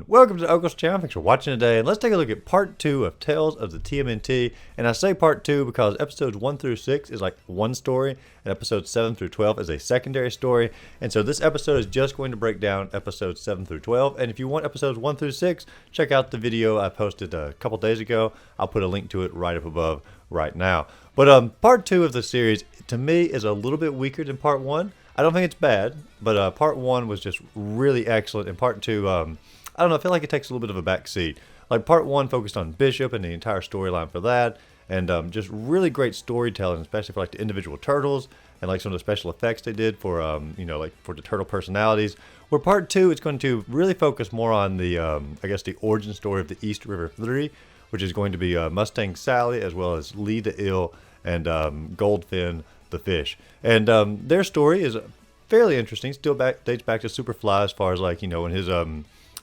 welcome to Uncle's channel. Thanks for watching today, and let's take a look at part 2 of Tales of the TMNT. And I say part 2 because episodes 1 through 6 is like one story, and episodes 7 through 12 is a secondary story. And so this episode is just going to break down episodes 7 through 12. And if you want episodes 1 through 6, check out the video I posted a couple days ago. I'll put a link to it right up above right now. But part 2 of the series, to me, is a little bit weaker than part 1. I don't think it's bad, but part 1 was just really excellent, and part 2, I don't know, I feel like it takes a little bit of a back seat. Like part 1 focused on Bishop and the entire storyline for that, and just really great storytelling, especially for like the individual turtles and like some of the special effects they did for, like for the turtle personalities. Where part 2 is going to really focus more on the, I guess the origin story of the East River 3, which is going to be Mustang Sally as well as Lee the Eel and Goldfin the fish. And their story is fairly interesting. Still dates back to Superfly as far as like, when his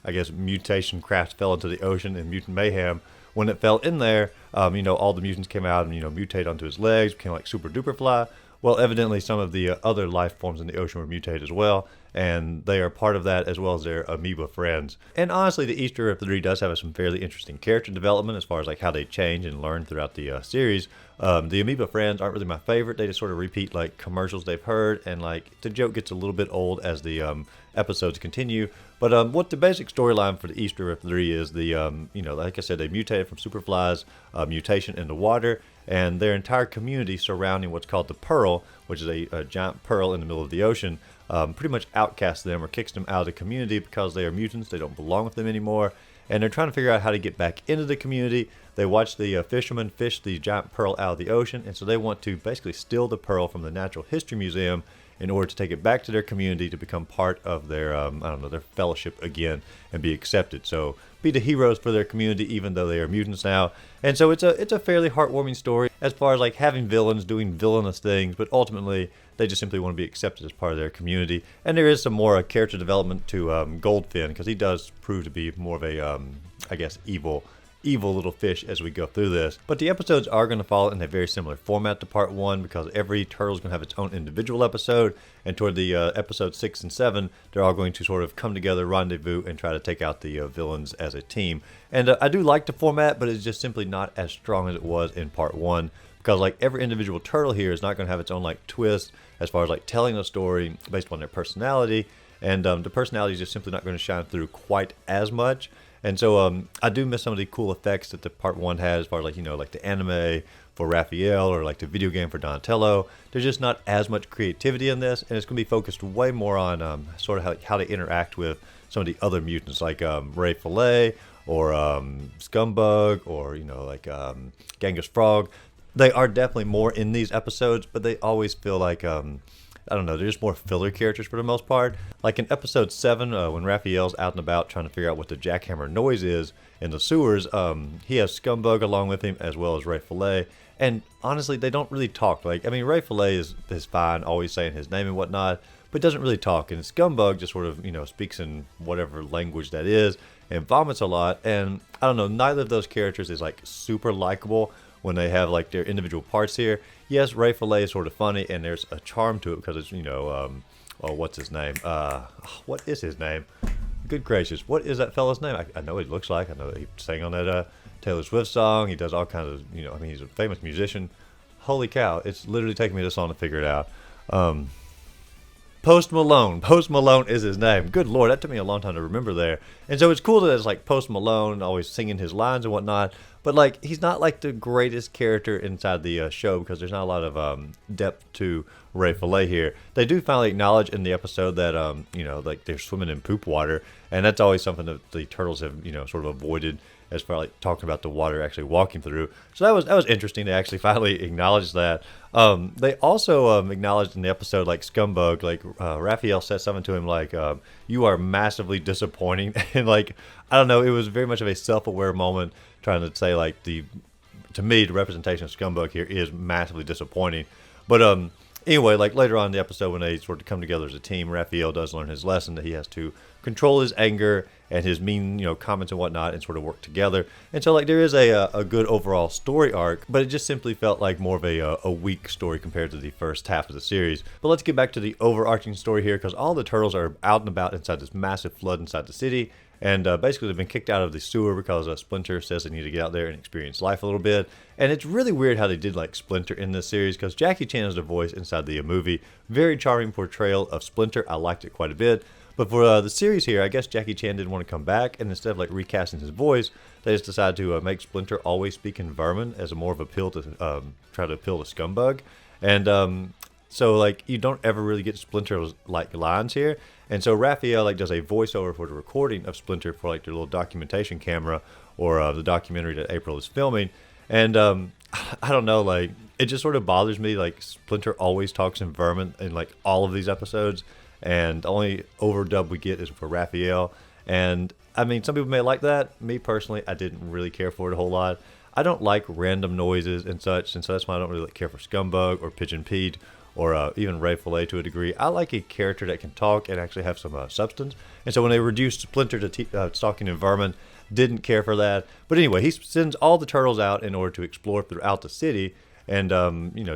I guess mutation craft fell into the ocean in Mutant Mayhem. When it fell in there, all the mutants came out and mutated onto his legs, became like Super Duper Fly. Well, evidently some of the other life forms in the ocean were mutated as well, and they are part of that as well as their amoeba friends. And honestly, the East River 3 does have some fairly interesting character development as far as like how they change and learn throughout the series. The amoeba friends aren't really my favorite. They just sort of repeat like commercials they've heard, and like the joke gets a little bit old as the episodes continue. But what the basic storyline for the East River 3 is the, like I said, they mutated from Superfly's mutation into water, and their entire community surrounding what's called the Pearl, which is a giant pearl in the middle of the ocean, pretty much outcasts them or kicks them out of the community because they are mutants. They don't belong with them anymore, and they're trying to figure out how to get back into the community. They watch the fishermen fish the giant pearl out of the ocean, and so they want to basically steal the pearl from the Natural History Museum in order to take it back to their community to become part of their, their fellowship again and be accepted. So be the heroes for their community even though they are mutants now. And so it's a fairly heartwarming story as far as like having villains doing villainous things, but ultimately they just simply want to be accepted as part of their community. And there is some more character development to Goldfin, because he does prove to be more of a, I guess, evil little fish as we go through this. But the episodes are going to follow in a very similar format to part 1, because every turtle is going to have its own individual episode, and toward the episode 6 and 7 they're all going to sort of come together, rendezvous, and try to take out the villains as a team. And I do like the format, but it's just simply not as strong as it was in part 1, because like every individual turtle here is not going to have its own like twist as far as like telling a story based on their personality, and the personality is just simply not going to shine through quite as much. And so I do miss some of the cool effects that the part 1 has as far as like, like the anime for Raphael or like the video game for Donatello. There's just not as much creativity in this, and it's going to be focused way more on sort of how they interact with some of the other mutants like Ray Fillet or Scumbug or, like Genghis Frog. They are definitely more in these episodes, but they always feel like I don't know, they're just more filler characters for the most part. Like in episode 7, when Raphael's out and about trying to figure out what the jackhammer noise is in the sewers, he has Scumbug along with him as well as Ray Fillet. And honestly, they don't really talk. Like, I mean, Ray Fillet is fine, always saying his name and whatnot, but doesn't really talk. And Scumbug just sort of, speaks in whatever language that is and vomits a lot. And I don't know, neither of those characters is like super likable when they have like their individual parts here. Yes, Ray Fillet is sort of funny, and there's a charm to it because it's, what's his name? What is his name? Good gracious, what is that fella's name? I know what he looks like. I know that he sang on that Taylor Swift song. He does all kinds of, he's a famous musician. Holy cow, it's literally taking me this long to figure it out. Post Malone. Post Malone is his name. Good Lord, that took me a long time to remember there. And so it's cool that it's like Post Malone always singing his lines and whatnot, but like he's not like the greatest character inside the show, because there's not a lot of depth to Ray Fillet here. They do finally acknowledge in the episode that like they're swimming in poop water, and that's always something that the turtles have sort of avoided as far like talking about the water actually walking through. So that was interesting to actually finally acknowledge that. They also acknowledged in the episode like Scumbug, like Raphael said something to him like, "You are massively disappointing," and like I don't know, it was very much of a self-aware moment trying to say like to me the representation of Scumbug here is massively disappointing. But anyway, like later on in the episode when they sort of come together as a team, Raphael does learn his lesson that he has to control his anger and his mean, comments and whatnot, and sort of work together. And so like there is a good overall story arc, but it just simply felt like more of a weak story compared to the first half of the series. But let's get back to the overarching story here, because all the turtles are out and about inside this massive flood inside the city, And basically, they've been kicked out of the sewer because Splinter says they need to get out there and experience life a little bit. And it's really weird how they did like Splinter in this series because Jackie Chan is the voice inside the movie. Very charming portrayal of Splinter. I liked it quite a bit. But for the series here, I guess Jackie Chan didn't want to come back, and instead of like recasting his voice, they just decided to make Splinter always speak in Vermin as a more of appeal to try to appeal to Scumbug. And so like you don't ever really get Splinter like lines here. And so Raphael like does a voiceover for the recording of Splinter for like their little documentation camera or the documentary that April is filming. And I don't know, like it just sort of bothers me. Like Splinter always talks in Vermin in like all of these episodes. And the only overdub we get is for Raphael. And I mean, some people may like that. Me personally, I didn't really care for it a whole lot. I don't like random noises and such, and so that's why I don't really care for Scumbug or Pigeon Pete or even Ray Fillet to a degree. I like a character that can talk and actually have some substance. And so when they reduced Splinter to talking in Vermin, didn't care for that. But anyway, he sends all the turtles out in order to explore throughout the city and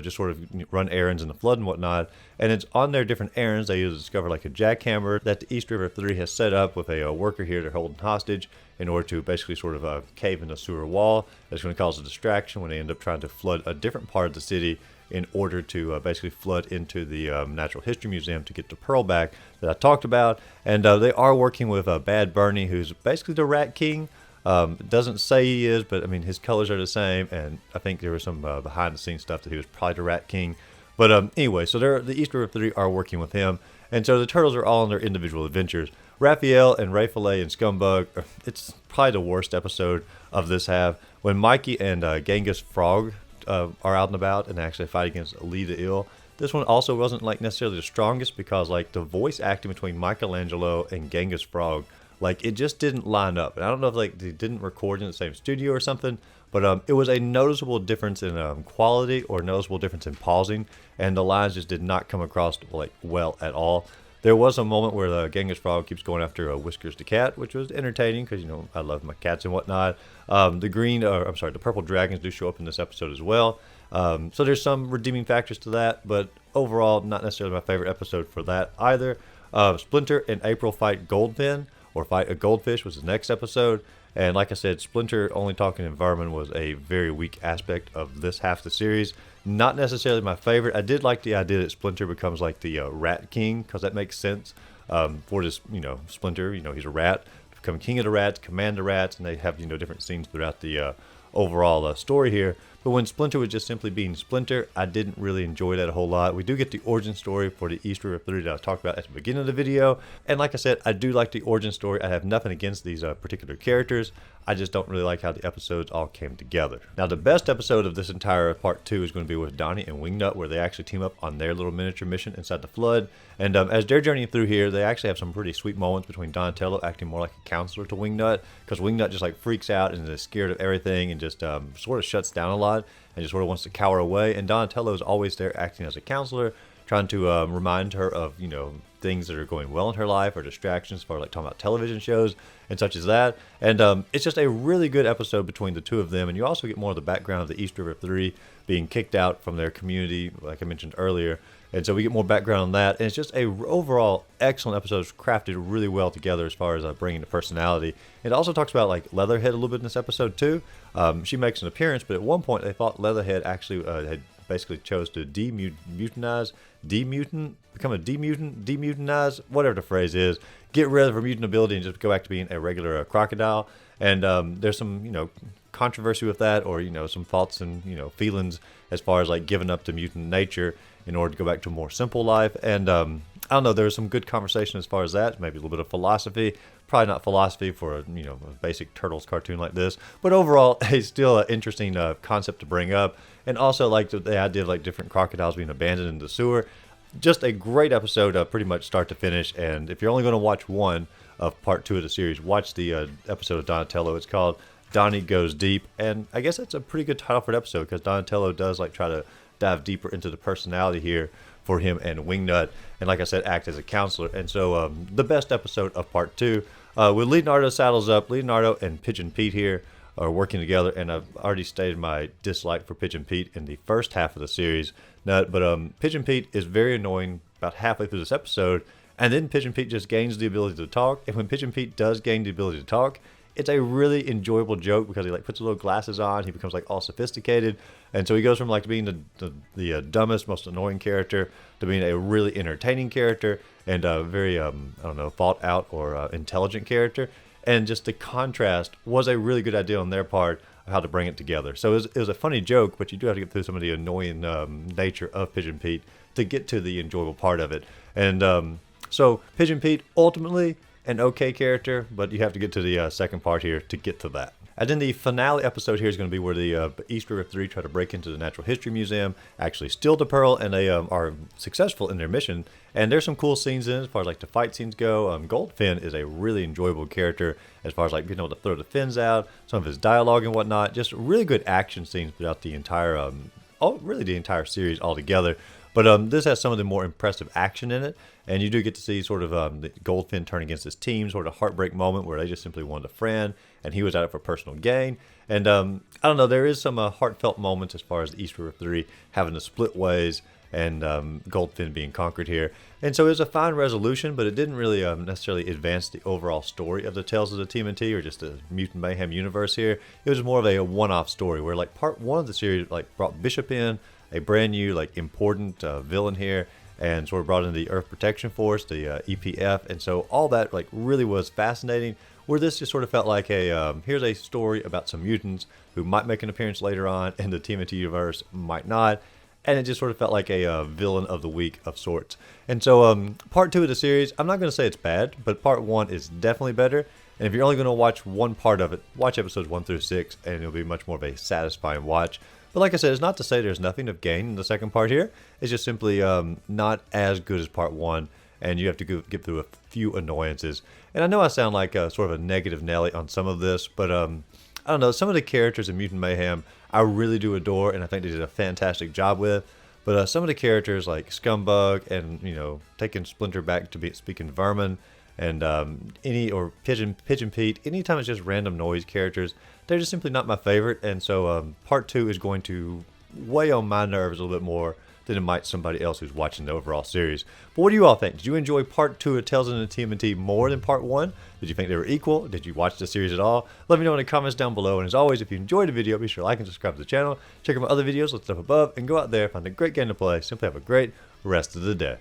just sort of run errands in the flood and whatnot. And it's on their different errands they discover like a jackhammer that the East River 3 has set up with a worker here they're holding hostage in order to basically sort of cave in a sewer wall. That's going to cause a distraction when they end up trying to flood a different part of the city in order to basically flood into the Natural History Museum to get the pearl back that I talked about. And they are working with Bad Bernie, who's basically the Rat King. It doesn't say he is, but I mean his colors are the same, and I think there was some behind the scenes stuff that he was probably the Rat King. But anyway, so the East River 3 are working with him, and so the turtles are all on their individual adventures. Raphael and Ray Fillet and Scumbug, it's probably the worst episode of this half. When Mikey and Genghis Frog are out and about and actually fight against Lee the Ill. This one also wasn't like necessarily the strongest because like the voice acting between Michelangelo and Genghis Frog, like it just didn't line up. And I don't know if like they didn't record in the same studio or something, but it was a noticeable difference in quality or noticeable difference in pausing, and the lines just did not come across like well at all. There was a moment where the Genghis Frog keeps going after Whiskers the cat, which was entertaining because, you know, I love my cats and whatnot. The purple dragons do show up in this episode as well. So there's some redeeming factors to that, but overall, not necessarily my favorite episode for that either. Splinter and April fight Goldfin, or fight a goldfish, was the next episode. And like I said, Splinter only talking in Vermin was a very weak aspect of this half of the series. Not necessarily my favorite. I did like the idea that Splinter becomes like the Rat King, because that makes sense for this, Splinter, he's a rat, become king of the rats, command the rats, and they have, different scenes throughout the overall story here. But when Splinter was just simply being Splinter, I didn't really enjoy that a whole lot. We do get the origin story for the East River 3 that I talked about at the beginning of the video. And like I said, I do like the origin story. I have nothing against these particular characters. I just don't really like how the episodes all came together. Now, the best episode of this entire part 2 is going to be with Donnie and Wingnut, where they actually team up on their little miniature mission inside the flood. And as they're journeying through here, they actually have some pretty sweet moments between Donatello acting more like a counselor to Wingnut, because Wingnut just like freaks out and is scared of everything and just sort of shuts down a lot and just sort of wants to cower away. And Donatello is always there acting as a counselor, trying to remind her of, things that are going well in her life or distractions for like talking about television shows and such as that. And it's just a really good episode between the two of them. And you also get more of the background of the East River 3 being kicked out from their community, like I mentioned earlier. And so we get more background on that. And it's just a overall excellent episode. It's crafted really well together as far as bringing the personality. It also talks about like Leatherhead a little bit in this episode too. She makes an appearance, but at one point they thought Leatherhead actually had basically chose to demutinize, demutinize, whatever the phrase is, get rid of her mutant ability and just go back to being a regular crocodile. And there's some, controversy with that, or, some thoughts and, feelings as far as like giving up to mutant nature in order to go back to a more simple life. And I don't know, there's some good conversation as far as that, maybe a little bit of philosophy. Probably not philosophy for a basic Turtles cartoon like this, but overall, it's still an interesting concept to bring up. And also like the idea of like different crocodiles being abandoned in the sewer. Just a great episode, pretty much start to finish. And if you're only going to watch one of part 2 of the series, watch the episode of Donatello. It's called Donnie Goes Deep, and I guess that's a pretty good title for an episode, because Donatello does like try to dive deeper into the personality here for him and Wingnut, and like I said, act as a counselor. And so the best episode of part 2 with Leonardo saddles up. Leonardo and Pigeon Pete here are working together, and I've already stated my dislike for Pigeon Pete in the first half of the series. But Pigeon Pete is very annoying about halfway through this episode, And then Pigeon Pete just gains the ability to talk. And when Pigeon Pete does gain the ability to talk, it's a really enjoyable joke because he like puts little glasses on. He becomes like all sophisticated, and so he goes from like being the dumbest, most annoying character to being a really entertaining character and a very I don't know, thought out or intelligent character. And just the contrast was a really good idea on their part of how to bring it together. So it was a funny joke, but you do have to get through some of the annoying nature of Pigeon Pete to get to the enjoyable part of it. And so Pigeon Pete ultimately an okay character, but you have to get to the second part here to get to that. And then the finale episode here is going to be where the East River 3 try to break into the Natural History Museum, actually steal the pearl, and they are successful in their mission. And there's some cool scenes in it as far as like the fight scenes go. Goldfin is a really enjoyable character as far as like being able to throw the fins out, some of his dialogue and whatnot. Just really good action scenes throughout the entire, really the entire series altogether. But this has some of the more impressive action in it, and you do get to see sort of the Goldfin turn against his team, sort of heartbreak moment where they just simply wanted a friend, and he was out for personal gain. And I don't know, there is some heartfelt moments as far as the East River 3 having to split ways and Goldfin being conquered here. And so it was a fine resolution, but it didn't really necessarily advance the overall story of the Tales of the TMNT or just the Mutant Mayhem universe here. It was more of a one-off story where like part one of the series like brought Bishop in, a brand new like important villain here, and sort of brought in the Earth Protection Force, the EPF, and so all that like really was fascinating. Where this just sort of felt like a here's a story about some mutants who might make an appearance later on in the TMNT universe, might not, and it just sort of felt like a villain of the week of sorts. And so part two of the series, I'm not going to say it's bad, but part one is definitely better. And if you're only going to watch one part of it, watch episodes 1 through 6, and it'll be much more of a satisfying watch. But like I said, it's not to say there's nothing of gain in the second part here. It's just simply not as good as part one, and you have to get through a few annoyances. And I know I sound like sort of a negative Nelly on some of this, but I don't know, some of the characters in Mutant Mayhem I really do adore, and I think they did a fantastic job with. But some of the characters like Scumbug and, you know, taking Splinter back to be speaking Vermin, and Pigeon Pete, anytime it's just random noise characters, they're just simply not my favorite. And so part two is going to weigh on my nerves a little bit more than it might somebody else who's watching the overall series. But what do you all think? Did you enjoy part two of Tales of the TMNT more than part one? Did you think they were equal? Did you watch the series at all? Let me know in the comments down below. And as always, if you enjoyed the video, be sure to like and subscribe to the channel. Check out my other videos listed up above, and go out there, find a great game to play. Simply have a great rest of the day.